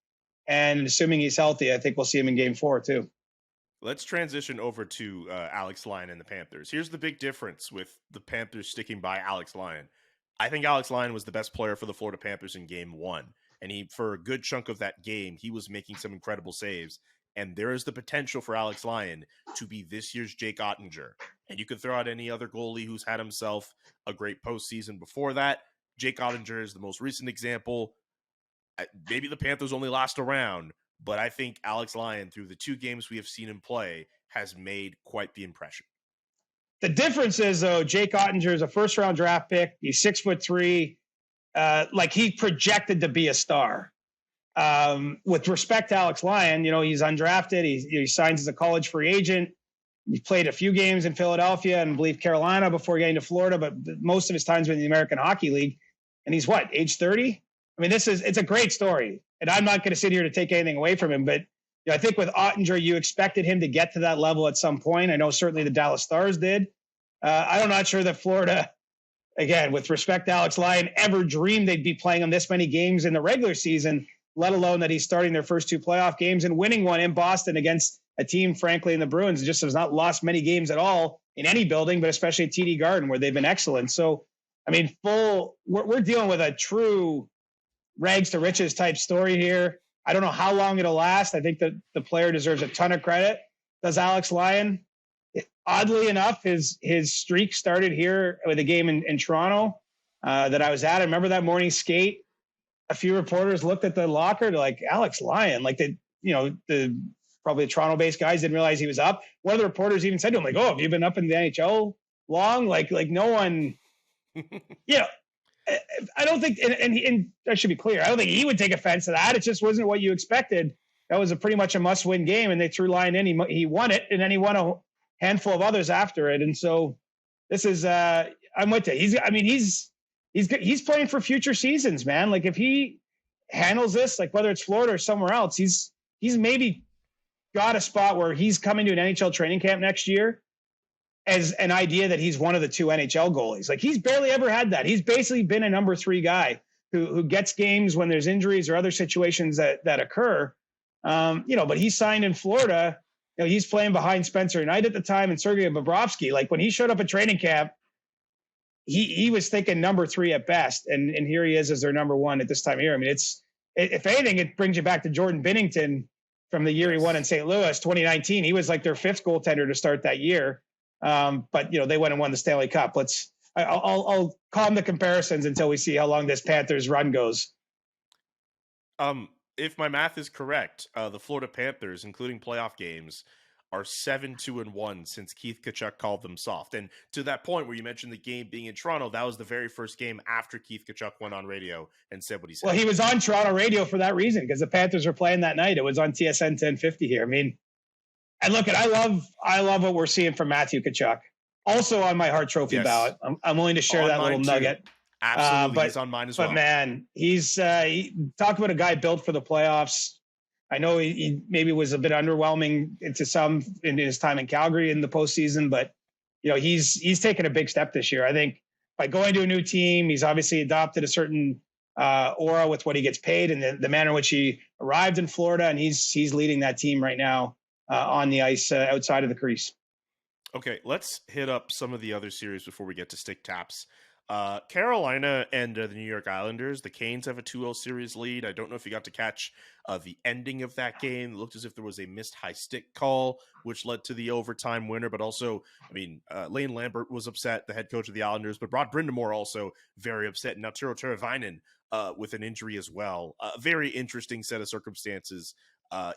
And assuming he's healthy, I think we'll see him in game 4 too. Let's transition over to Alex Lyon and the Panthers. Here's the big difference with the Panthers sticking by Alex Lyon. I think Alex Lyon was the best player for the Florida Panthers in game 1. And for a good chunk of that game, he was making some incredible saves. And there is the potential for Alex Lyon to be this year's Jake Ottinger. And you could throw out any other goalie who's had himself a great postseason before that. Jake Ottinger is the most recent example. Maybe the Panthers only last a round, but I think Alex Lyon, through the 2 games we have seen him play, has made quite the impression. The difference is, though, Jake Ottinger is a first-round draft pick. He's 6'3". Like he projected to be a star. With respect to Alex Lyon, he's undrafted. He signs as a college free agent. He played a few games in Philadelphia and I believe Carolina before getting to Florida, but most of his time's been in the American Hockey League. And he's age 30? I mean, it's a great story. And I'm not going to sit here to take anything away from him, but I think with Ottinger, you expected him to get to that level at some point. I know certainly the Dallas Stars did. I'm not sure that Florida, again, with respect to Alex Lyon, ever dreamed they'd be playing him this many games in the regular season. let alone that he's starting their first 2 playoff games and winning one in Boston against a team, frankly, in the Bruins just has not lost many games at all in any building, but especially at TD Garden where they've been excellent. So, I mean, we're dealing with a true rags to riches type story here. I don't know how long it'll last. I think that the player deserves a ton of credit. Does Alex Lyon? Oddly enough, his streak started here with a game in Toronto that I was at. I remember that morning skate. A few reporters looked at the locker to like Alex Lyon, like probably the Toronto-based guys didn't realize he was up. One of the reporters even said to him, like, "Oh, have you been up in the NHL long?" Like no one, I don't think, and I should be clear, I don't think he would take offense to that. It just wasn't what you expected. That was pretty much a must-win game, and they threw Lyon in. He won it, and then he won a handful of others after it. And so this is, I'm with you. He's playing for future seasons, man. Like if he handles this, like whether it's Florida or somewhere else, he's maybe got a spot where he's coming to an NHL training camp next year as an idea that he's one of the 2 NHL goalies. Like he's barely ever had that. He's basically been a number 3 guy who gets games when there's injuries or other situations that occur. But he signed in Florida. He's playing behind Spencer Knight at the time and Sergei Bobrovsky. Like when he showed up at training camp, he was thinking number 3 at best. And here he is as their number 1 at this time of year. I mean, if anything, it brings you back to Jordan Binnington from the year he won in St. Louis, 2019. He was like their 5th goaltender to start that year. But they went and won the Stanley Cup. I'll calm the comparisons until we see how long this Panthers run goes. If my math is correct, the Florida Panthers, including playoff games, are 7-2-1 since Keith Tkachuk called them soft. And to that point where you mentioned the game being in Toronto, that was the very first game after Keith Tkachuk went on radio and said what he said. Well, he was on Toronto radio for that reason because the Panthers were playing that night. It was on TSN 1050 here. I mean, and look, I love what we're seeing from Matthew Tkachuk. Also on my Hart Trophy ballot. I'm willing to share on that little nugget. Absolutely, he's on mine as well. But man, he's talk about a guy built for the playoffs. I know he maybe was a bit underwhelming into some in his time in Calgary in the postseason, but he's taken a big step this year. I think by going to a new team, he's obviously adopted a certain aura with what he gets paid and the manner in which he arrived in Florida, and he's leading that team right now on the ice outside of the crease. Okay, let's hit up some of the other series before we get to stick taps. Carolina and the New York Islanders, the Canes have a 2-0 series lead. I don't know if you got to catch the ending of that game. It looked as if there was a missed high stick call, which led to the overtime winner. But also, Lane Lambert was upset, the head coach of the Islanders, but Rod Brind'Amour also very upset. Now, Turo Teravainen with an injury as well. Very interesting set of circumstances,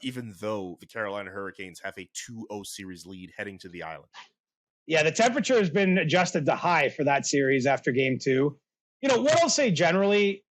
even though the Carolina Hurricanes have a 2-0 series lead heading to the island. Yeah, the temperature has been adjusted to high for that series after game 2. What I'll say generally,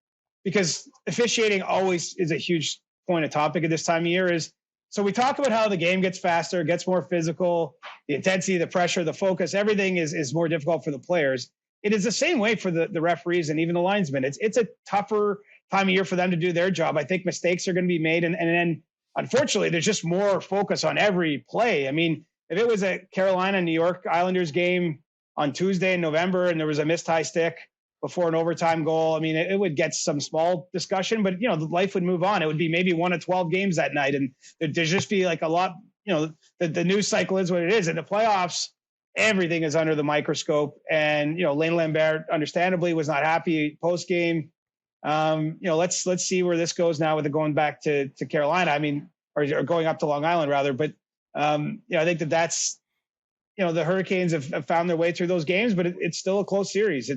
because officiating always is a huge point of topic at this time of year, is so we talk about how the game gets faster, gets more physical, the intensity, the pressure, the focus, everything is more difficult for the players. It is the same way for the referees and even the linesmen. It's a tougher time of year for them to do their job. I think mistakes are going to be made. And then, unfortunately, there's just more focus on every play. I mean, if it was a Carolina New York Islanders game on Tuesday in November and there was a missed high stick before an overtime goal, I mean, it would get some small discussion, but, the life would move on. It would be maybe 1 of 12 games that night. And there'd just be like a lot, the news cycle is what it is. In the playoffs, everything is under the microscope. And, Lane Lambert, understandably, was not happy post game. Let's see where this goes now with it going back to Carolina. I mean, or going up to Long Island rather. But, I think that's, the Hurricanes have found their way through those games, but it's still a close series.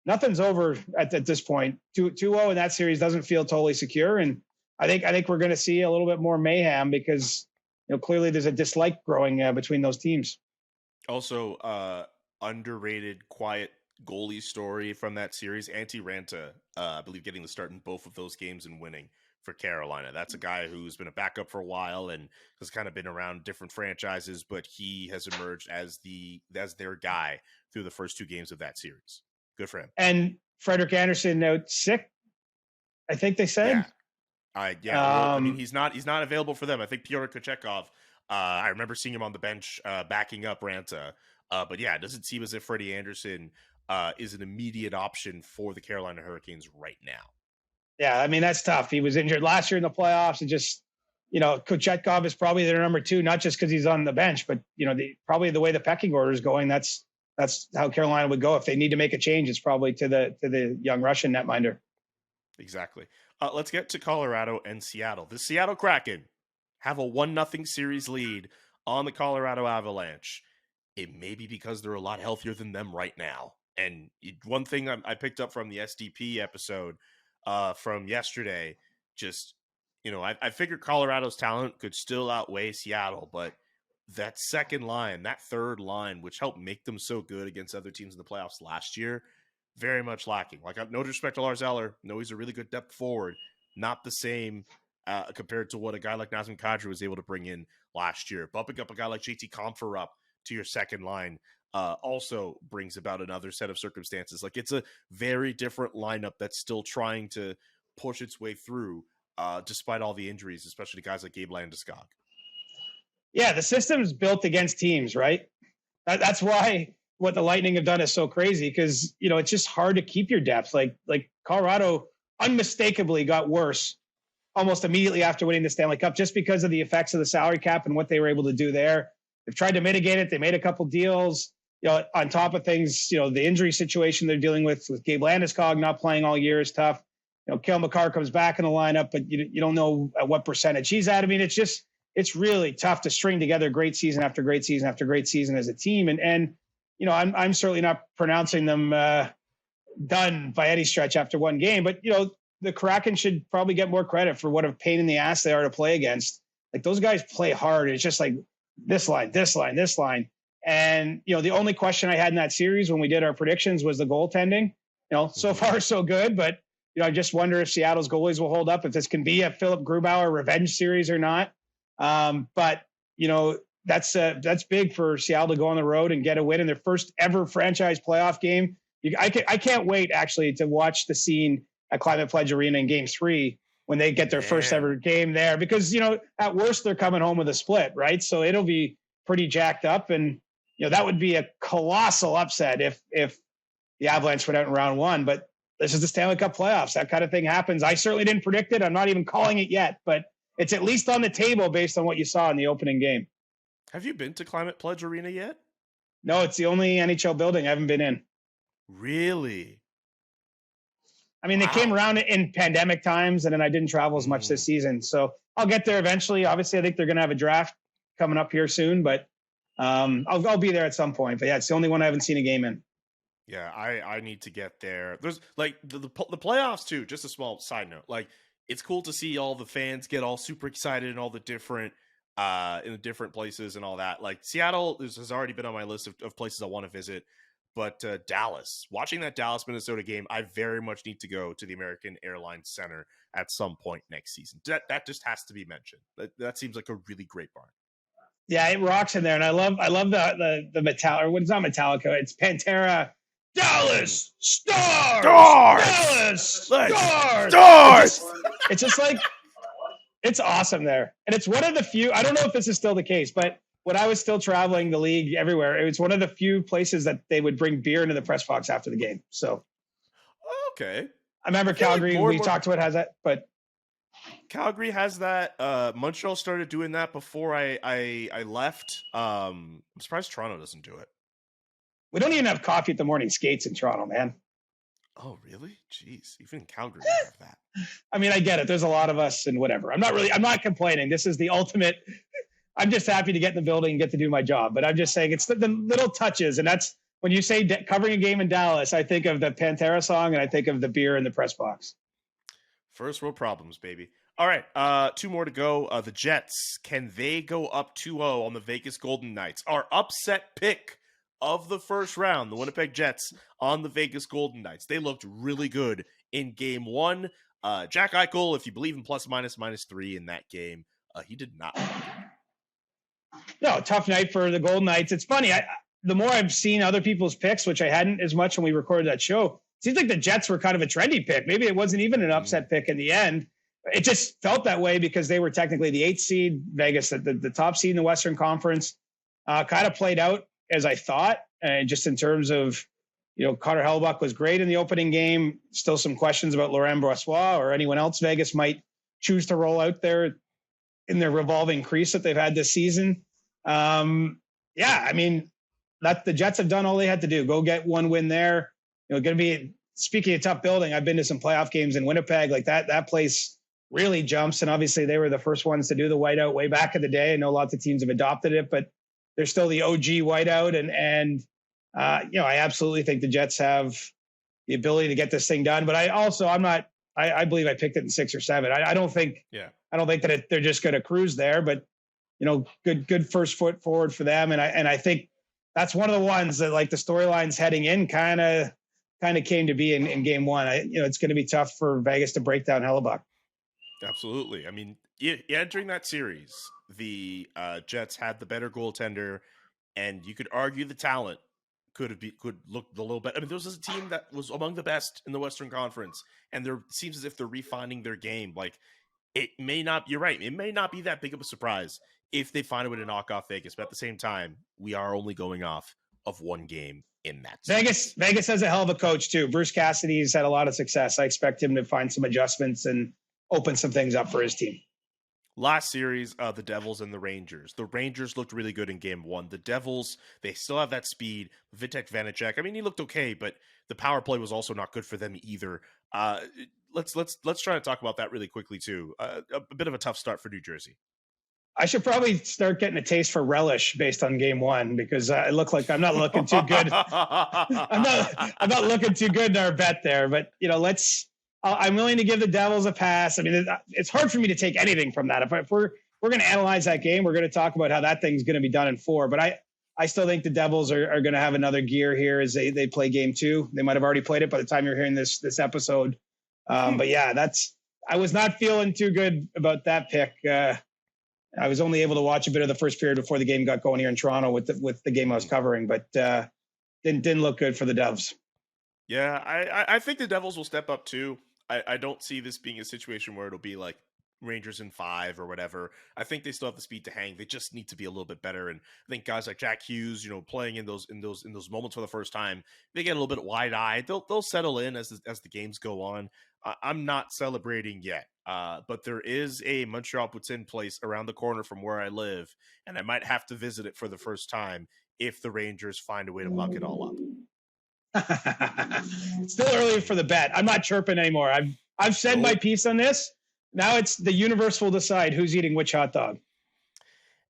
Nothing's over at this point. 2-0 in that series doesn't feel totally secure. And I think we're going to see a little bit more mayhem because, clearly there's a dislike growing between those teams. Also, underrated, quiet goalie story from that series. Antti Ranta, I believe, getting the start in both of those games and winning for Carolina. That's a guy who's been a backup for a while and has kind of been around different franchises, but he has emerged as their guy through the first 2 games of that series. Good for him. And Frederik Andersen out sick, I think they said. Yeah. He's not available for them. I think Pyotr Kochetkov, I remember seeing him on the bench backing up Ranta. But yeah, it doesn't seem as if Freddie Andersen is an immediate option for the Carolina Hurricanes right now. Yeah, I mean, that's tough. He was injured last year in the playoffs. It just, Kochetkov is probably their number 2, not just because he's on the bench, but, probably the way the pecking order is going, that's how Carolina would go. If they need to make a change, it's probably to the young Russian netminder. Exactly. Let's get to Colorado and Seattle. The Seattle Kraken have a 1-0 series lead on the Colorado Avalanche. It may be because they're a lot healthier than them right now. And one thing I picked up from the SDP episode from yesterday, just, I figured Colorado's talent could still outweigh Seattle, but that second line, that third line, which helped make them so good against other teams in the playoffs last year, very much lacking. Like, no disrespect to Lars Eller. No, he's a really good depth forward. Not the same compared to what a guy like Nazem Kadri was able to bring in last year. Bumping up a guy like JT Compher up to your second line also brings about another set of circumstances. Like, it's a very different lineup that's still trying to push its way through despite all the injuries, especially to guys like Gabe Landeskog. Yeah, the system's built against teams, right? That's why what the Lightning have done is so crazy, because, it's just hard to keep your depth. Like Colorado unmistakably got worse almost immediately after winning the Stanley Cup, just because of the effects of the salary cap and what they were able to do there. They've tried to mitigate it. They made a couple deals, on top of things, the injury situation they're dealing with Gabe Landeskog not playing all year is tough. Cale Makar comes back in the lineup, but you don't know at what percentage he's at. I mean, it's really tough to string together great season after great season after great season as a team. And I'm certainly not pronouncing them done by any stretch after one game, but the Kraken should probably get more credit for what a pain in the ass they are to play against. Like, those guys play hard. It's just like this line. And, the only question I had in that series when we did our predictions was the goaltending. So far so good, but I just wonder if Seattle's goalies will hold up, if this can be a Philip Grubauer revenge series or not. But that's big for Seattle to go on the road and get a win in their first ever franchise playoff game. I can't wait actually to watch the scene at Climate Pledge Arena in Game 3 when they get their first ever game there, because at worst they're coming home with a split, right? So it'll be pretty jacked up, and that would be a colossal upset if the Avalanche went out in round 1. But this is the Stanley Cup playoffs. That kind of thing happens. I certainly didn't predict it. I'm not even calling it yet, but it's at least on the table based on what you saw in the opening game. Have you been to Climate Pledge Arena yet? No, it's the only NHL building I haven't been in. Really? I mean, they came around in pandemic times, and then I didn't travel as much this season. So I'll get there eventually. Obviously, I think they're going to have a draft coming up here soon, but I'll be there at some point. But yeah, it's the only one I haven't seen a game in. Yeah, I need to get there. There's like the playoffs too. Just a small side note. Like, it's cool to see all the fans get all super excited and all the different in the different places and all that. Like, Seattle has already been on my list of places I want to visit. But Dallas, watching that Dallas-Minnesota game, I very much need to go to the American Airlines Center at some point next season. That just has to be mentioned. That seems like a really great barn. Yeah, it rocks in there, and I love the Metallica. Well, it's not Metallica, it's Pantera. Dallas Stars. Dallas Stars. It's just like, it's awesome there, and it's one of the few. I don't know if this is still the case, but when I was still traveling the league everywhere, it was one of the few places that they would bring beer into the press box after the game. So, okay. I remember Calgary, we talked about has that, but Calgary has that. Montreal started doing that before I left. I'm surprised Toronto doesn't do it. We don't even have coffee at the morning skates in Toronto, man. Oh, really? Jeez. Even in Calgary, we have that. I mean, I get it. There's a lot of us and whatever. I'm not complaining. This is the ultimate. I'm just happy to get in the building and get to do my job. But I'm just saying it's the little touches. And that's when you say covering a game in Dallas, I think of the Pantera song and I think of the beer in the press box. First world problems, baby. All right. 2 more to go. The Jets, can they go up 2-0 on the Vegas Golden Knights? Our upset pick of the first round, the Winnipeg Jets on the Vegas Golden Knights. They looked really good in game 1. Jack Eichel, if you believe in ±3 in that game, he did not look good. No, tough night for the Golden Knights. It's funny. The more I've seen other people's picks, which I hadn't as much when we recorded that show, it seems like the Jets were kind of a trendy pick. Maybe it wasn't even an upset pick in the end. It just felt that way because they were technically the 8th seed, Vegas, the top seed in the Western Conference. Kind of played out as I thought, just in terms of Connor Hellebuyck was great in the opening game. Still some questions about Laurent Brossoit or anyone else Vegas might choose to roll out there in their revolving crease that they've had this season. The Jets have done all they had to do. Go get one win there. Going to be, speaking of tough building, I've been to some playoff games in Winnipeg. Like that place really jumps. And obviously they were the first ones to do the whiteout way back in the day. I know lots of teams have adopted it, but they're still the OG whiteout. I absolutely think the Jets have the ability to get this thing done. But I believe I picked it in 6 or 7. I don't think that they're just going to cruise there, but good first foot forward for them. And I think that's one of the ones that, like, the storylines heading in kind of came to be in game one. It's going to be tough for Vegas to break down Hellebuyck. Absolutely. I mean, during that series, the Jets had the better goaltender, and you could argue the talent could look a little better. I mean, this was a team that was among the best in the Western Conference, and it seems as if they're refining their game. Like, you're right, it may not be that big of a surprise if they find a way to knock off Vegas, but at the same time, we are only going off of one game in that series. Vegas has a hell of a coach too. Bruce Cassidy's had a lot of success. I expect him to find some adjustments and open some things up for his team. Last series, the Devils and the Rangers. The Rangers looked really good in game one. The Devils, they still have that speed. Vitek Vanacek, I mean, he looked okay, but the power play was also not good for them either. Let's try to talk about that really quickly too. A bit of a tough start for New Jersey. I should probably start getting a taste for relish based on game one, because it looked like I'm not looking too good. I'm not looking too good in our bet there, but I'm willing to give the Devils a pass. I mean, it's hard for me to take anything from that. If we're going to analyze that game, we're going to talk about how that thing's going to be done in 4. But I still think the Devils are going to have another gear here as they play game 2. They might have already played it by the time you're hearing this episode. But yeah, I was not feeling too good about that pick. I was only able to watch a bit of the first period before the game got going here in Toronto with the game I was covering, but didn't look good for the Devs. Yeah, I think the Devils will step up too. I don't see this being a situation where it'll be like Rangers in 5 or whatever. I think they still have the speed to hang. They just need to be a little bit better. And I think guys like Jack Hughes, playing in those moments for the first time, they get a little bit wide-eyed. They'll settle in as the games go on. I'm not celebrating yet, but there is a Montreal Poutine place around the corner from where I live, and I might have to visit it for the first time if the Rangers find a way to muck it all up. Still early for the bet. I'm not chirping anymore. I've said my piece on this. Now it's the universe will decide who's eating which hot dog.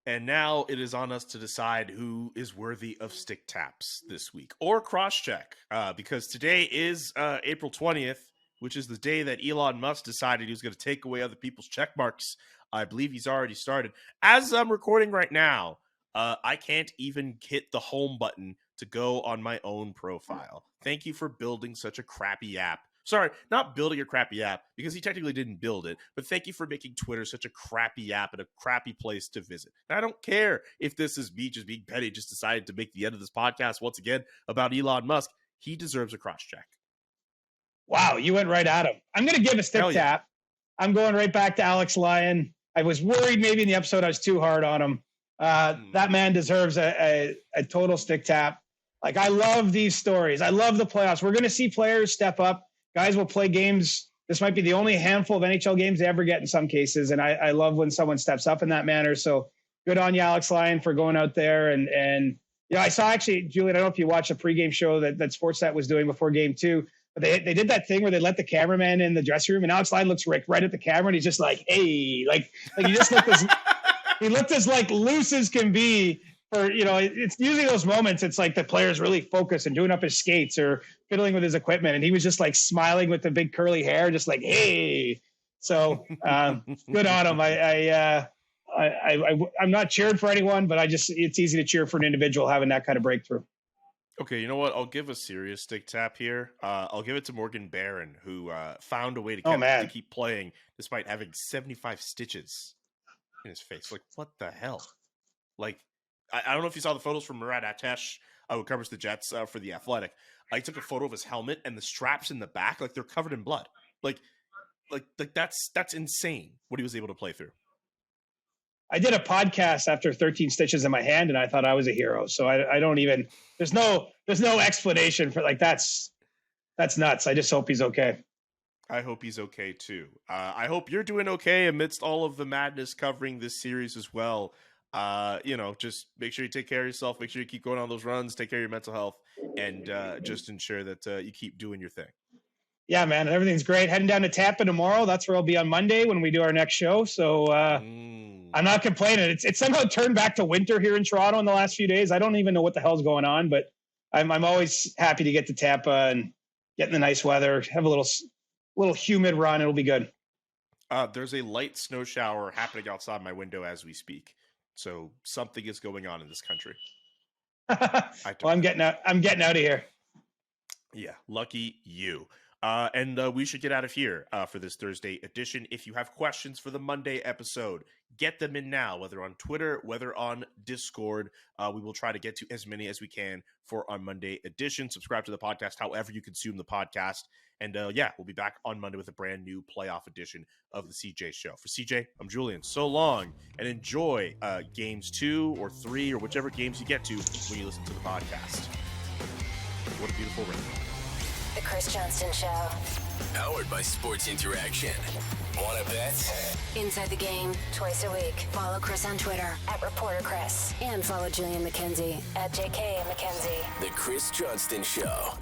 And now it is on us to decide who is worthy of stick taps this week or cross-check, because today is April 20th, which is the day that Elon Musk decided he was going to take away other people's check marks. I believe he's already started. As I'm recording right now, I can't even hit the home button to go on my own profile. Thank you for building such a crappy app. Sorry, not building a crappy app, because he technically didn't build it, but thank you for making Twitter such a crappy app and a crappy place to visit. And I don't care if this is me just being petty, just decided to make the end of this podcast once again about Elon Musk. He deserves a cross-check. Wow, you went right at him. I'm going to give a stick tap. I'm going right back to Alex Lyon. I was worried maybe in the episode I was too hard on him. That man deserves a total stick tap. Like, I love these stories. I love the playoffs. We're going to see players step up. Guys will play games. This might be the only handful of NHL games they ever get in some cases. And I love when someone steps up in that manner. So good on you, Alex Lyon, for going out there. And I saw actually, Julian, I don't know if you watched the pregame show that Sportsnet was doing before game 2. But they did that thing where they let the cameraman in the dressing room, and Alex Lyon looks right at the camera, and he's just like, "Hey," like he just looked as he looked as like loose as can be. For it's usually those moments. It's like the player's really focused and doing up his skates or fiddling with his equipment, and he was just like smiling with the big curly hair, just like, "Hey." So good on him. I'm not cheering for anyone, but it's easy to cheer for an individual having that kind of breakthrough. Okay, you know what? I'll give a serious stick tap here. I'll give it to Morgan Barron, who found a way to keep playing despite having 75 stitches in his face. Like, what the hell? Like, I don't know if you saw the photos from Murat Atesh, who covers the Jets for The Athletic. I took a photo of his helmet and the straps in the back, like they're covered in blood. Like that's insane what he was able to play through. I did a podcast after 13 stitches in my hand, and I thought I was a hero. So I don't even. There's no explanation for like that's nuts. I just hope he's okay. I hope he's okay too. I hope you're doing okay amidst all of the madness covering this series as well. Just make sure you take care of yourself. Make sure you keep going on those runs. Take care of your mental health, and just ensure that you keep doing your thing. Yeah, man, everything's great. Heading down to Tampa tomorrow. That's where I'll be on Monday when we do our next show. So I'm not complaining. It's somehow turned back to winter here in Toronto in the last few days. I don't even know what the hell's going on, but I'm always happy to get to Tampa and get in the nice weather. Have a little humid run. It'll be good. There's a light snow shower happening outside my window as we speak. So something is going on in this country. Well, I'm getting out of here. Yeah, lucky you. And we should get out of here for this Thursday edition. If you have questions for the Monday episode, get them in now, whether on Twitter, whether on Discord. We will try to get to as many as we can for our Monday edition. Subscribe to the podcast however you consume the podcast. And we'll be back on Monday with a brand new playoff edition of the CJ Show. For CJ, I'm Julian. So long, and enjoy games 2 or 3 or whichever games you get to when you listen to the podcast. What a beautiful ring. The Chris Johnston Show. Powered by Sports Interaction. Wanna bet? Inside the Game, twice a week. Follow Chris on Twitter @ReporterChris. And follow Julian McKenzie @JKMcKenzie. The Chris Johnston Show.